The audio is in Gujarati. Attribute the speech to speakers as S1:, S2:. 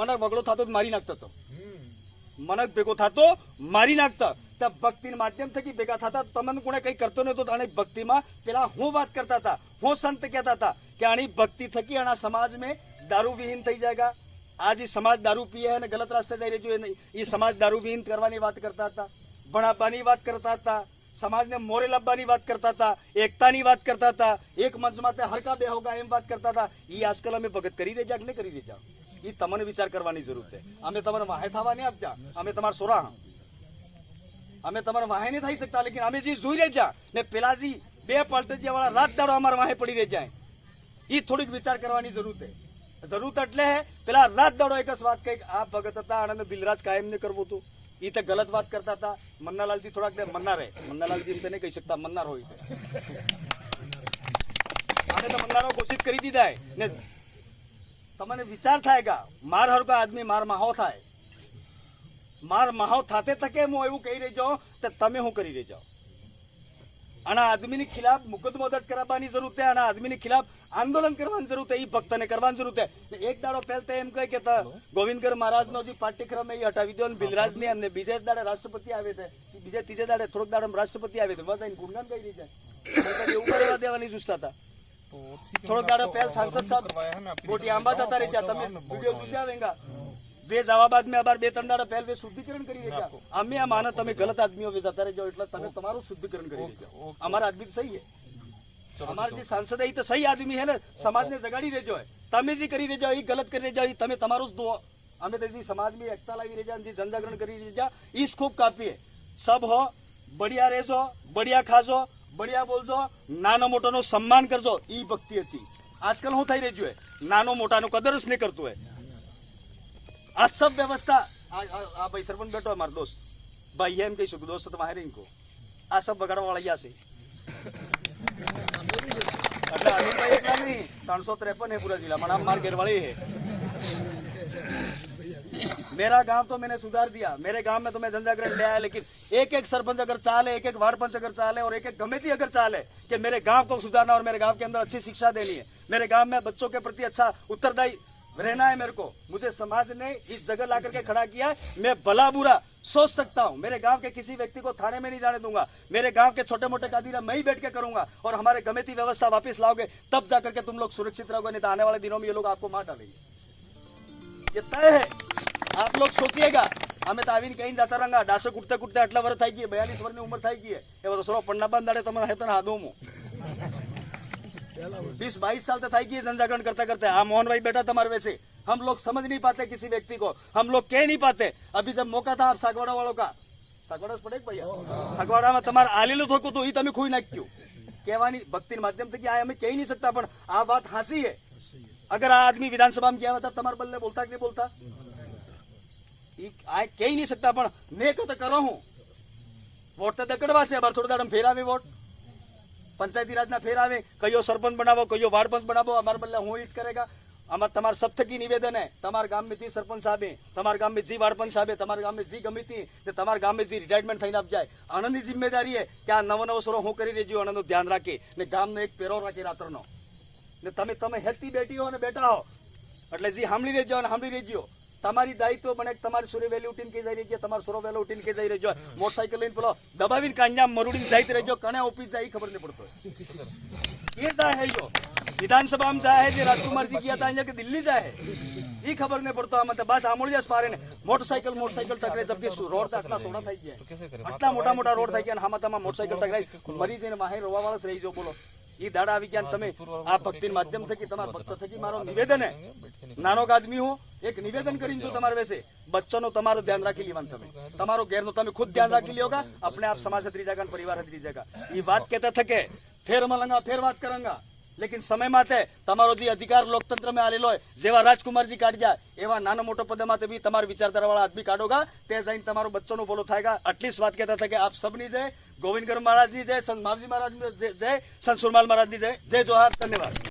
S1: મને બગડો થતો મારી નાખતો હતો, મને ભેગો થતો મારી નાખતા. ભક્તિ માધ્યમ થકી ભેગા થતા. તમને કોને કઈ કરતો નતો. અને ભક્તિમાં પેલા હું વાત કરતા હતા, હું સંત કહેતા હતા કે આની ભક્તિ થકી આના સમાજ में दारू विहीन થઈ જાયગા. आज समाज दारू पीए અને ગલત રાસ્તે જઈ રહ્યો છે, એ સમાજ દારૂ વિહીન કરવાની વાત કરતા હતા, ભણાવવાની વાત કરતા હતા, સમાજને મોરે લાવવાની વાત કરતા હતા, એકતાની વાત કરતા હતા, એક મંચમાં તે હરકા બે હોગા એમ વાત કરતા હતા. એ આજકાલ અમે ભગત કરી રહ્યા કે નહીં કરી રહ્યા, એ તમને વિચાર કરવાની જરૂર છે. અમે તમારે વાહે થવા નહીં આપતા, અમે તમારા સોરા, અમે તમારે વાહે નહીં થઈ શકતા. લેકિન અમે જે જોઈ રહ્યા ને પેલા જે બે પલટજીયા વાળા રાત દાડો અમારા વાહે પડી રહી જાય, એ થોડીક વિચાર કરવાની જરૂર છે. જરૂર એટલે પેલા રાત દાડો એક જ વાત કઈ આ ભગત હતા, આનંદ બિલરાજ કાયમ ને કરવું હતું, એ તો ગલત વાત કરતા હતા. મન્નાલાલજી થોડાક મન્નાર હે, મન્નાલાલજી એમ તો નહીં કહી શકતા, મન્નાર હોય આને તો મન્નારો ઘોષિત કરી દીધા ને. તમને વિચાર થાય કે માર હરકો આદમી માર માહો થાય, માર માહો થાતે તકે હું એવું કહી રહી જાઉં તો તમે શું કરી રહી જાઓ. આના આદમીની ખિલાફ મુકદમો દર્જ કરાવવાની જરૂર છે, આના આદમીની ખિલાફ આંદોલન કરવાની જરૂર છે, એ ભક્તને કરવાની જરૂર છે. એક દાડો પહેલા એમ કહે કે ગોવિંદગર મહારાજનો જે પાઠ્યક્રમ એ હટાવી દો, બિલરાજ ને એમને બીજે દાડે રાષ્ટ્રપતિ આવે છે, બીજે ત્રીજે દાડે થોડોક દાડે રાષ્ટ્રપતિ આવે છે, બસ ગુણગાન કરી રહી જાય. એવું કરવા દેવાની ચૂસતા હતા. થોડોક દાડો પહેલા સાંસદ સાહેબ મોટી આંબા જતા રહી ગયા, તમે વિડીયો જોયા વેંગા वे जवाबाद में अबार 2-3 दाड़ा पहले वे शुद्धिकरण करी रहे क्या. અમે આ માને તમે ગલત આદમીઓ વે જતા રહેજો એટલે તમે તમારું શુદ્ધિકરણ કરી લેજો. અમારા આદમી તો સહી है, અમારા જે સાંસદ એ તો સહી આદમી है ને, સમાજને જગાડી રહેજો. તમે જે કરી રહેજો એ ગલત કરી રહેજો, તમે તમારું જ દો. અમે તો જે સમાજમાં એકતા લાવી રહેજા, જે જનજાગરણ કરી રહેજા, એ ખૂબ કાફી है. सब हो बढ़िया રહેજો, बढ़िया ખાજો, बढ़िया બોલજો, નાનો મોટાનો સન્માન કરજો, એ ભક્તિ હતી. આજકાલ હું થઈ રહ્યું है નાનો મોટાનો કદર જ નહીં કરતું है. આ सब व्यवस्था આ ભાઈ સરપંચ બેઠો મારો દોસ્ત ભાઈ એમ કહી શકું, દોસ્ત તો મારે ઇनको આ सब બગાડવા વાળા છે. એટલે અનિલભાઈ એટલા નહીં, 353 है पूरा जिला, मना मार घेरवाड़ी है. मेरा गांव तो मैंने सुधार दिया, मेरे गांव में तो मैं जनजागरण ले आया, लेकिन एक एक सरपंच अगर चाहे, एक एक वार्ड पंच अगर चाहे और एक एक कमेटी अगर चाहे कि मेरे गांव को सुधारना और मेरे गांव के अंदर अच्छी शिक्षा देनी है, मेरे गांव में बच्चों के प्रति अच्छा उत्तरदायी रहना है, मेरे को मुझे समाज ने इस जगह ला करके खड़ा किया है. मैं भला बुरा सोच सकता हूँ. मेरे गांव के किसी व्यक्ति को थाने में नहीं जाने दूंगा. मेरे गांव के छोटे मोटे कादीरा मैं ही बैठ के करूंगा और हमारे गमेती व्यवस्था वापस लाओगे तब जाकर के तुम लोग सुरक्षित रहोगे, नहीं तो आने वाले दिनों में ये लोग आपको मार डालेंगे. ये तय है. आप लोग सोचिएगा. અમે તો આવીને કઈ જતા રંગા ડાસે કૂટતા કૂટતા આટલા વર્ષ થઈ ગઈ, 42 વર્ષની ઉંમર થઈ ગઈ. એ બધો સરો પન્ના બંધાડે તમને હે તને હાદોમો 20-22 साल तक थाई जनजागरण करते करते. हाँ मोहन भाई बेटा तुम्हारे वैसे हम लोग समझ नहीं पाते किसी व्यक्ति को, हम लोग कह नहीं पाते. अभी जब मौका था आप सागवाड़ा वालों का, सागवाड़ा पड़े भैया, सागवाड़ा में तुम्हारे आलेलू थोकू तो ही तमें खुई नाख्यू कहवानी भक्ति माध्यम से क्या हमें कह नहीं सकता, पर आ बात हासी है. अगर आ आदमी विधानसभा में क्या होता तुम्हारे बल्ले बोलता कि नहीं बोलता, आ कह नहीं सकता. पर मैं तो करो हूँ वोट तो दकड़वा से अबार थोड़ा दाड़ फेर आवे वोट, पंचायती राज ना फेर आवे, कयो सरपंच बनावो, कयो वार्ड पंच बनावो, अमार बल्ले हूँ हित करेगा. आम तमार सब थकी निवेदन है, तमार गाम में जी सरपंच साहब है, तमार गाम में जी वार्ड पंच साहब है, तमार गाम में जी गमिती है, तमार गाम में जी रिटायरमेंट थईने आप जाए. आनंद की जिम्मेदारी है कि आ नवो नवो सरो हूँ करी रही आनंद ध्यान राखी ने गाम ने एक पेरो राखी रात्रनो ने તમે તમે હેતી બેઠી હો ને બેઠા હો એટલે જી સાંભળી રહેજો અને સાંભળી રહેજો. તમારી દાયિત્વ બને તમારી સૂર્ય વહેલી ઉઠીને કે જઈ રહી છે, તમારે સૂર્ય વહેલો ઉઠીને કે જઈ રહેજો. મોટરસાઇકલ લઈને પેલો દબાવીને કાંજા મરુડીને જઈ રહેજો, કણે ઓફિસ જાય ખબર નહીં પડતો. ये जाए है यो विधानसभा में जाए है, जो राजकुमार जी किया था यहाँ के दिल्ली जाए है, ये खबर नहीं पड़ता. मतलब बस आमोड़िया पारे ने मोटरसाइकिल टकराई, जबकि रोड तो आटला सोना થઈ ગયા, આટલા મોટા મોટા રોડ થઈ ગયા, હામાં તમામ મોટરસાઇકલ ટકરાઈ મરી જઈને માહે રોવા વાળા રહી જો. બોલો એ દાડા આવી ગયા. તમે આ ભક્તિ માધ્યમ થકી તમારા ભક્ત થકી મારો નિવેદન है, નાનો આદમી હો એક નિવેદન કરીને જો તમારે વैसे બચ્ચોનો તમારું ધ્યાન રાખી લેવાનું, તમે તમારો ઘેરનો તમે ખુદ ધ્યાન રાખી લ્યોગા, अपने आप समाज हतरी जाएगा, परिवार हतरी जाएगा. ये बात कहते थे કે ફેર મલંગા ફેર વાત કરાંગા, लेकिन समय माते તમારો જે અધિકાર લોકતંત્ર में આલેલો હોય, જેવા રાજકુમારજી કાઢ્યા એવા નાનો મોટો પદ માતે બી તમાર વિચારધારા વાળા આદમી કાઢોગા, તે જઈને તમારો બચ્ચોનો બોલો થાયગા. આટલી જ વાત કહેતા હતા કે આપ સબની જય, ગોવિંદગર મહારાજની જય, સંત માવજી મહારાજની જય, સંત સુરમાલ મહારાજની જય. જય જોહાર, ધન્યવાદ.